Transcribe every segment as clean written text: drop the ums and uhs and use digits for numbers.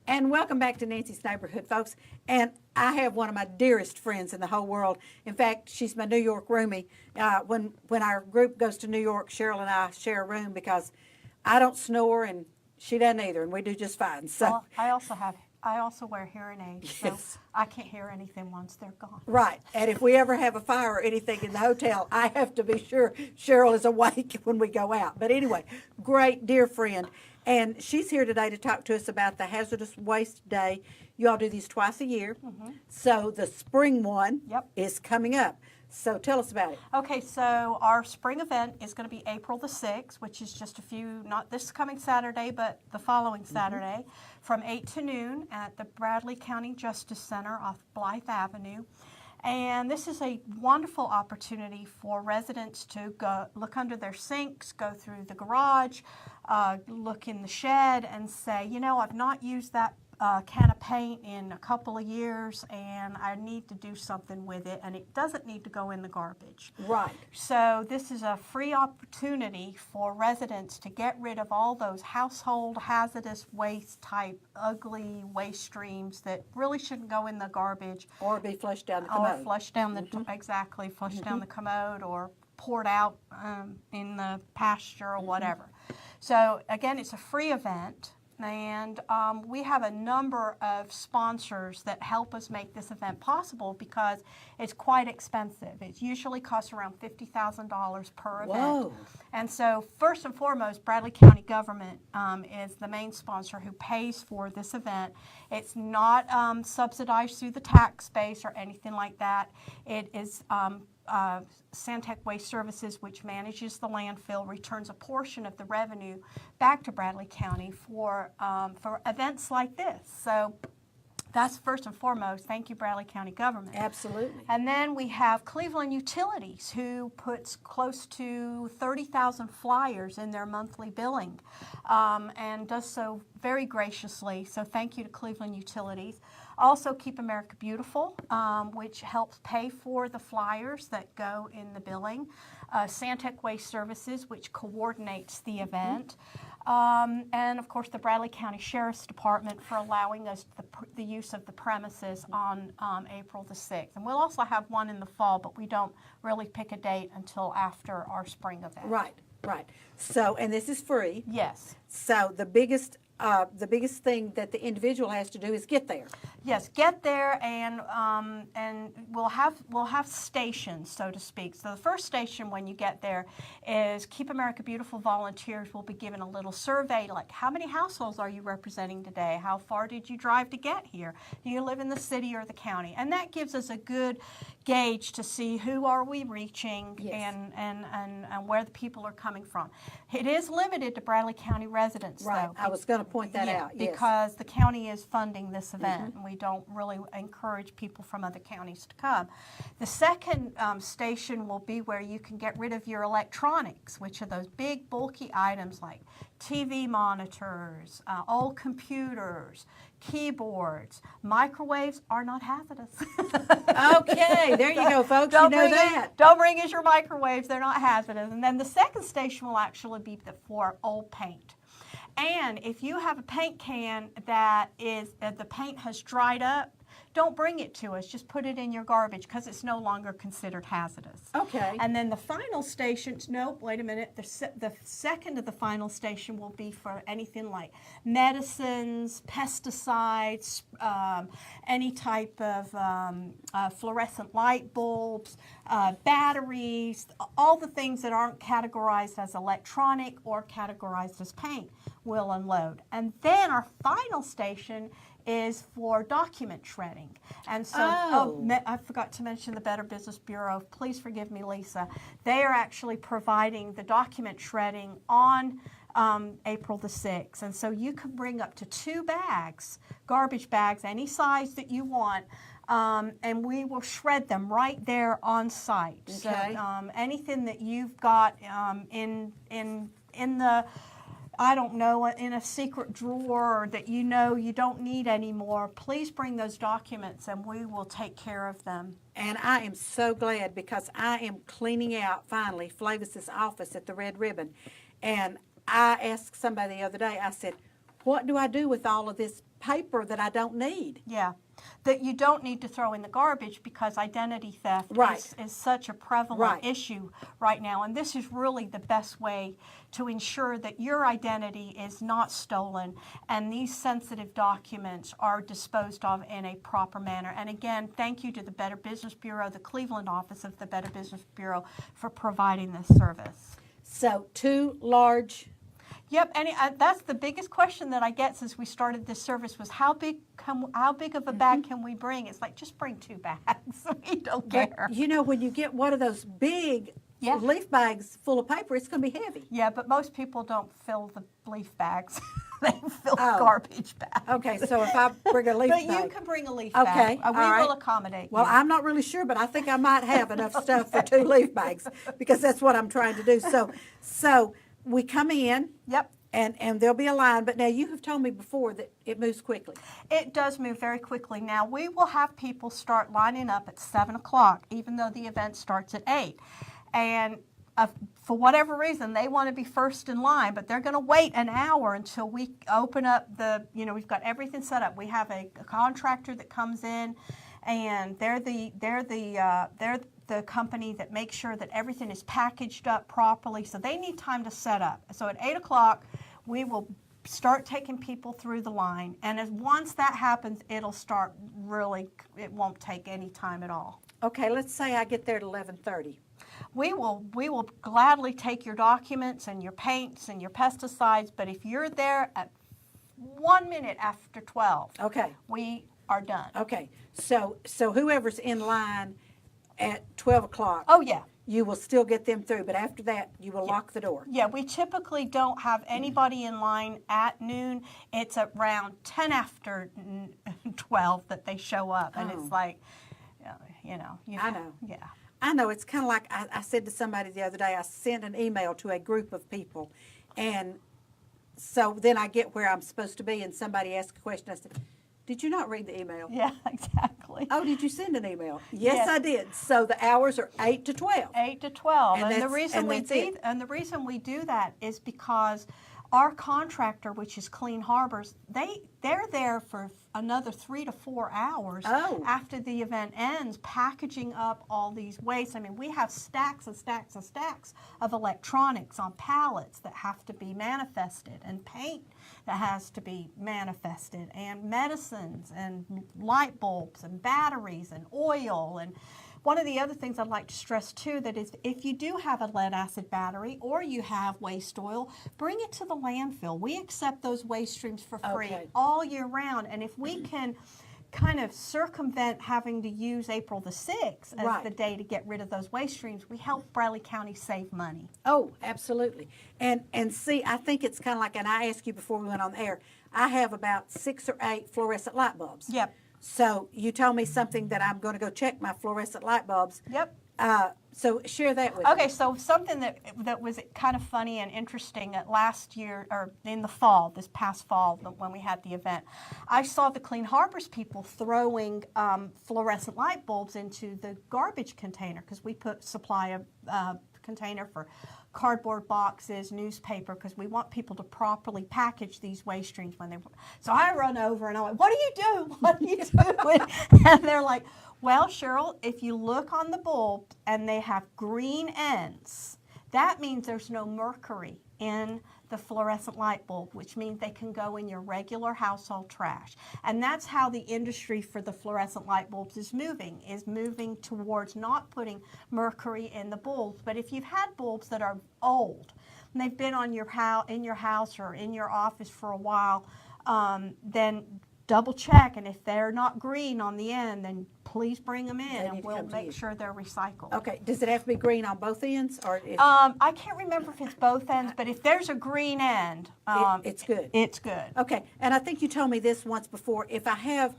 And welcome back to Nancy's Neighborhood, folks. And I have one of my dearest friends in the whole world. In fact, she's my New York roomie. When our group goes to New York, Cheryl and I share a room because I don't snore and she doesn't either, and we do just fine. So Well, I also wear hearing aids, so Yes. I can't hear anything once they're gone. right, and if we ever have a fire or anything in the hotel, I have to be sure Cheryl is awake when we go out. But anyway, great dear friend, and she's here today to talk to us about the Hazardous Waste Day. You all do these twice a year, so the spring one Yep. is coming up. So tell us about it. Okay, so our spring event is going to be April the 6th, which is just not this coming Saturday, but the following Saturday, from 8 to noon at the Bradley County Justice Center off Blythe Avenue. And this is a wonderful opportunity for residents to go look under their sinks, go through the garage, look in the shed and say, you know, I've not used that can of paint in a couple of years and I need to do something with it, and it doesn't need to go in the garbage. Right. So this is a free opportunity for residents to get rid of all those household hazardous waste type ugly waste streams that really shouldn't go in the garbage Or be flushed down the or commode. flushed down the down the commode or poured out in the pasture or whatever. So again, it's a free event. And we have a number of sponsors that help us make this event possible because it's quite expensive. It usually costs around $50,000 per event. Whoa. And so first and foremost, Bradley County government is the main sponsor who pays for this event. It's not subsidized through the tax base or anything like that. It is Santec Waste Services, which manages the landfill, returns a portion of the revenue back to Bradley County for events like this. So that's first and foremost. Thank you, Bradley County government. Absolutely. And then we have Cleveland Utilities, who puts close to 30,000 flyers in their monthly billing and does so very graciously. So thank you to Cleveland Utilities. Also, Keep America Beautiful, which helps pay for the flyers that go in the billing. Santec Waste Services, which coordinates the event. And, of course, the Bradley County Sheriff's Department for allowing us the use of the premises on April the 6th. And we'll also have one in the fall, but we don't really pick a date until after our spring event. Right, right. So, and this is free. Yes. So the biggest thing that the individual has to do is get there. Yes, get there, and we'll have stations, so to speak. So the first station when you get there is Keep America Beautiful volunteers will be given a little survey, like how many households are you representing today? How far did you drive to get here? Do you live in the city or the county? And that gives us a good gauge to see who are we reaching. Yes. and where the people are coming from. It is limited to Bradley County residents, Right. though. I was going to point that out. Yes. Because the county is funding this event, and we don't really encourage people from other counties to come. The second station will be where you can get rid of your electronics, which are those big, bulky items like TV monitors, old computers, keyboards. Microwaves are not hazardous. Okay, there you go, folks. You know that. Don't bring us your microwaves. They're not hazardous. And then the second station will actually be for old paint. And if you have a paint can that is the paint has dried up, don't bring it to us. Just put it in your garbage because it's no longer considered hazardous. Okay. And then the final station, no, wait a minute. The second of the final station will be for anything like medicines, pesticides, any type of fluorescent light bulbs, batteries, all the things that aren't categorized as electronic or categorized as paint will unload. And then our final station is for document shredding. And so, I forgot to mention the Better Business Bureau. Please forgive me, Lisa. They are actually providing the document shredding on April the 6th. And so you can bring up to 2 bags, garbage bags, any size that you want, and we will shred them right there on site. Okay. So anything that you've got in the I don't know, in a secret drawer that you know you don't need anymore, please bring those documents and we will take care of them. And I am so glad because I am cleaning out, finally, Flavis's office at the Red Ribbon. And I asked somebody the other day, I said, what do I do with all of this paper that I don't need? Yeah, that you don't need to throw in the garbage because identity theft Right. is such a prevalent Right. issue right now. And this is really the best way to ensure that your identity is not stolen and these sensitive documents are disposed of in a proper manner. And again, thank you to the Better Business Bureau, the Cleveland office of the Better Business Bureau, for providing this service. So 2 large. Yep, and that's the biggest question that I get since we started this service was how big of a bag can we bring? It's like, just bring 2 bags. We don't care. But you know, when you get one of those big Yeah. leaf bags full of paper, it's going to be heavy. Yeah, but most people don't fill the leaf bags. They fill Oh. garbage bags. Okay, so if I bring a leaf But bag. you can bring a leaf Okay, bag. all We right. will accommodate Well, you. I'm not really sure, but I think I might have enough stuff for 2 leaf bags because that's what I'm trying to do. So we come in. Yep. And there'll be a line, but now you have told me before that it moves quickly. It does move very quickly. Now, we will have people start lining up at 7 o'clock, even though the event starts at 8. And for whatever reason, they want to be first in line, but they're going to wait an hour until we open up we've got everything set up. We have a contractor that comes in, and they're the company that makes sure that everything is packaged up properly. So they need time to set up. So at 8 o'clock, we will start taking people through the line. And once that happens, it'll start it won't take any time at all. Okay, let's say I get there at 11:30. We will gladly take your documents and your paints and your pesticides, but if you're there at 1 minute after 12, Okay, we are done. okay. So whoever's in line at 12 o'clock, Oh, yeah. you will still get them through, but after that, you will lock the door. Yeah, we typically don't have anybody in line at noon. It's around 10 after 12 that they show up, and Oh. it's like, I know. Yeah. I know, it's kind of like I said to somebody the other day, I sent an email to a group of people, and so then I get where I'm supposed to be, and somebody asked a question. I said, did you not read the email? Yeah, exactly. Oh, did you send an email? Yes, Yes. I did. So the hours are 8 to 12. 8 to 12. And And, the that's- reason and we that's do it. and the reason we do that is because our contractor, which is Clean Harbors, they're there for another 3 to 4 hours Oh. after the event ends, packaging up all these wastes. I mean, we have stacks and stacks and stacks of electronics on pallets that have to be manifested, and paint that has to be manifested, and medicines and light bulbs and batteries and oil. And one of the other things I'd like to stress too, that is if you do have a lead acid battery or you have waste oil, bring it to the landfill. We accept those waste streams for free Okay. all year round. And if we can kind of circumvent having to use April the 6th as Right. the day to get rid of those waste streams, we help Bradley County save money. Oh, absolutely. And see, I think it's kind of like, and I asked you before we went on the air, I have about 6 or 8 fluorescent light bulbs. Yep. So you told me something that I'm going to go check my fluorescent light bulbs. Yep. So share that with me. Okay, so something that was kind of funny and interesting at last year, or in the fall, this past fall, when we had the event, I saw the Clean Harbors people throwing fluorescent light bulbs into the garbage container, because we supply a container for cardboard boxes, newspaper, because we want people to properly package these waste streams when they. So I run over and I'm like, "What are you doing? What are you doing?" And they're like, "Well, Cheryl, if you look on the bulb and they have green ends, that means there's no mercury in the fluorescent light bulb, which means they can go in your regular household trash." And that's how the industry for the fluorescent light bulbs is moving towards not putting mercury in the bulbs. But if you've had bulbs that are old and they've been on in your house or in your office for a while, then double check, and if they're not green on the end, then please bring them in, They need and to we'll come to make you. sure they're recycled. Okay. Does it have to be green on both ends, or I can't remember if it's both ends, but if there's a green end, it's good? It's good. Okay. And I think you told me this once before. If I have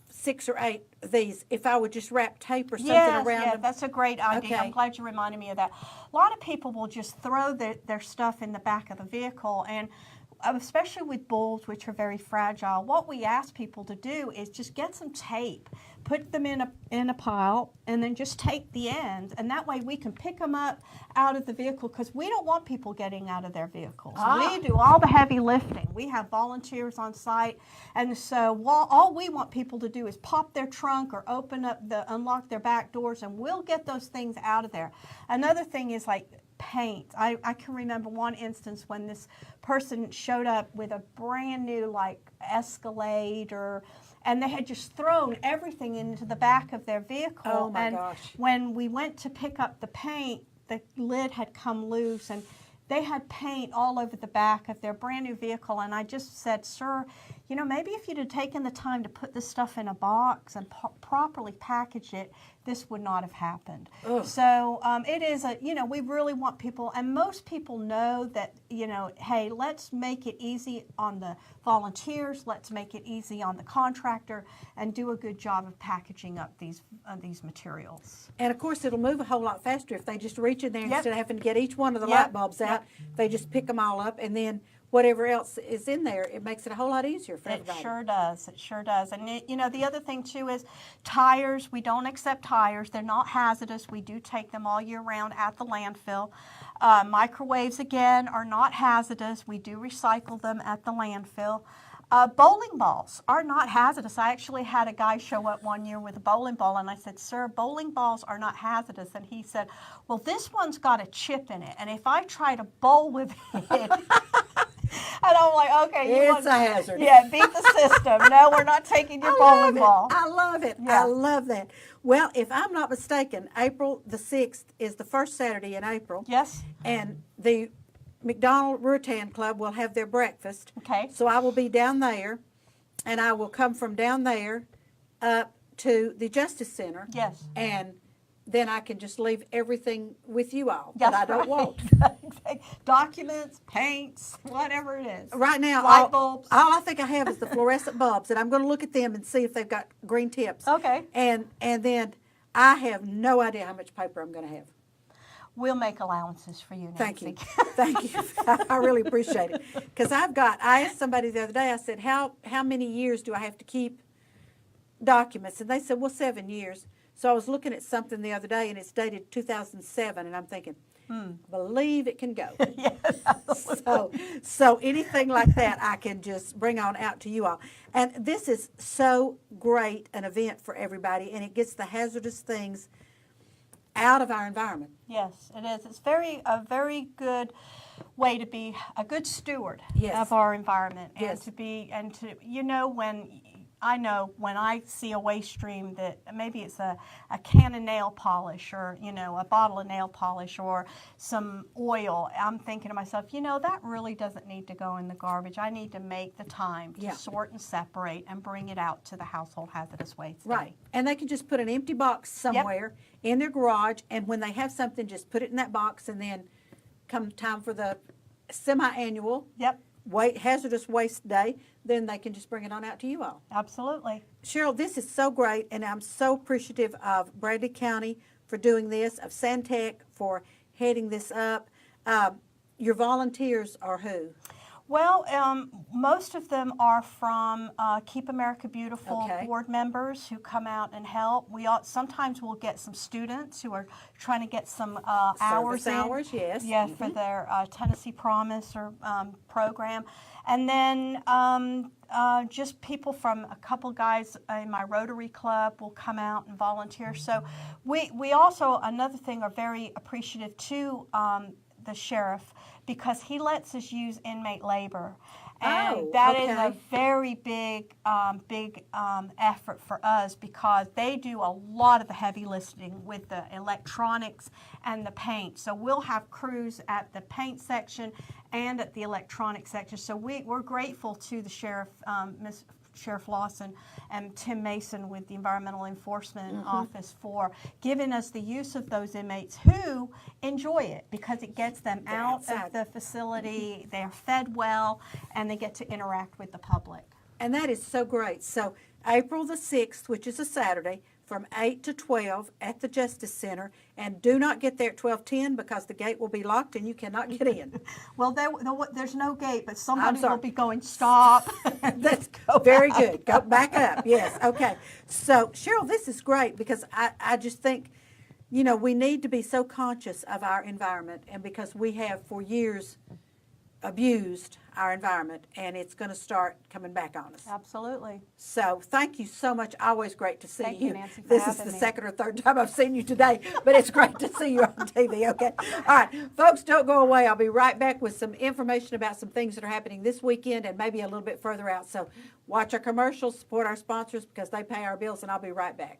6 or 8 of these, if I would just wrap tape or something around them. That's a great idea. Okay. I'm glad you reminded me of that. A lot of people will just throw their stuff in the back of the vehicle, and especially with bulbs, which are very fragile, what we ask people to do is just get some tape, put them in a pile, and then just take the ends, and that way we can pick them up out of the vehicle, because we don't want people getting out of their vehicles. We do all the heavy lifting. We have volunteers on site, and so all we want people to do is pop their trunk or unlock their back doors, and we'll get those things out of there. Another thing is like paint. I can remember one instance when this person showed up with a brand new like Escalade, and they had just thrown everything into the back of their vehicle. Oh my and gosh. when we went to pick up the paint, the lid had come loose, and they had paint all over the back of their brand new vehicle. And I just said, sir, you know, maybe if you'd have taken the time to put this stuff in a box and properly package it, this would not have happened. Ugh. So it is we really want people, and most people know that, hey, let's make it easy on the volunteers, let's make it easy on the contractor, and do a good job of packaging up these materials. And of course, it'll move a whole lot faster if they just reach in there Yep. instead of having to get each one of the Yep. light bulbs out. They just pick them all up, and then whatever else is in there, it makes it a whole lot easier for It everybody. sure does. It sure does. And the other thing too is tires. We don't accept tires. They're not hazardous. We do take them all year round at the landfill. Microwaves, again, are not hazardous. We do recycle them at the landfill. Bowling balls are not hazardous. I actually had a guy show up one year with a bowling ball, and I said, sir, bowling balls are not hazardous. And he said, well, this one's got a chip in it, and if I try to bowl with it, and I'm like, okay, It's a hazard. Yeah, beat the system. No, we're not taking your bowling ball. I love it. Yeah. I love that. Well, if I'm not mistaken, April the 6th is the first Saturday in April. Yes. And the McDonald Rutan Club will have their breakfast. Okay. So I will be down there, and I will come from down there up to the Justice Center. Yes. And then I can just leave everything with you all That's that I don't right. want. Documents, paints, whatever it is. Right now, Light bulbs. all I think I have is the fluorescent bulbs, and I'm going to look at them and see if they've got green tips. Okay. And then I have no idea how much paper I'm going to have. We'll make allowances for you, Nancy. Thank you. Thank you. I really appreciate it. Because I asked somebody the other day, I said, how many years do I have to keep documents? And they said, well, 7 years. So I was looking at something the other day, and it's dated 2007, and I'm thinking, believe it can go. Yes. So anything like that, I can just bring on out to you all. And this is so great an event for everybody, and it gets the hazardous things out of our environment. Yes, it is. It's a very good way to be a good steward Yes. of our environment, Yes. when I see a waste stream that maybe it's a can of nail polish, or a bottle of nail polish, or some oil, I'm thinking to myself, that really doesn't need to go in the garbage. I need to make the time to Yeah. sort and separate and bring it out to the household hazardous waste day. Right. And they can just put an empty box somewhere in their garage, and when they have something, just put it in that box, and then come time for the semi-annual Yep, hazardous waste day, then they can just bring it on out to you all. absolutely. Cheryl, this is so great, and I'm so appreciative of Bradley County for doing this, of Santec for heading this up. Your volunteers are who? Well, most of them are from Keep America Beautiful Okay. board members who come out and help. Sometimes we'll get some students who are trying to get some hours Service in. hours, yes. Yeah, for their Tennessee Promise or program. And then just people from a couple guys in my Rotary Club will come out and volunteer. So we also, another thing, are very appreciative to the sheriff, because he lets us use inmate labor. And that is a okay. very big effort for us, because they do a lot of the heavy lifting with the electronics and the paint. So we'll have crews at the paint section and at the electronic section. So we're grateful to the sheriff, Ms. Sheriff Lawson and Tim Mason with the Environmental Enforcement Office, for giving us the use of those inmates who enjoy it, because it gets them out of the facility, they're fed well, and they get to interact with the public. And that is so great. So April the 6th, which is a Saturday, from 8 to 12 at the Justice Center. And do not get there at 12:10 because the gate will be locked and you cannot get in. Well, there's no gate, but somebody sorry. will be going, stop. That's very good. Go back up. Yes. Okay. So, Cheryl, this is great because I just think, you know, we need to be so conscious of our environment, and because we have for years abused our environment, and it's going to start coming back on us. Absolutely. So thank you so much. Always great to see Thank you. you, Nancy, for This is having the me. second or third time I've seen you today, but it's great to see you on TV. Okay. All right, folks, don't go away. I'll be right back with some information about some things that are happening this weekend and maybe a little bit further out. So watch our commercials, support our sponsors because they pay our bills, and I'll be right back.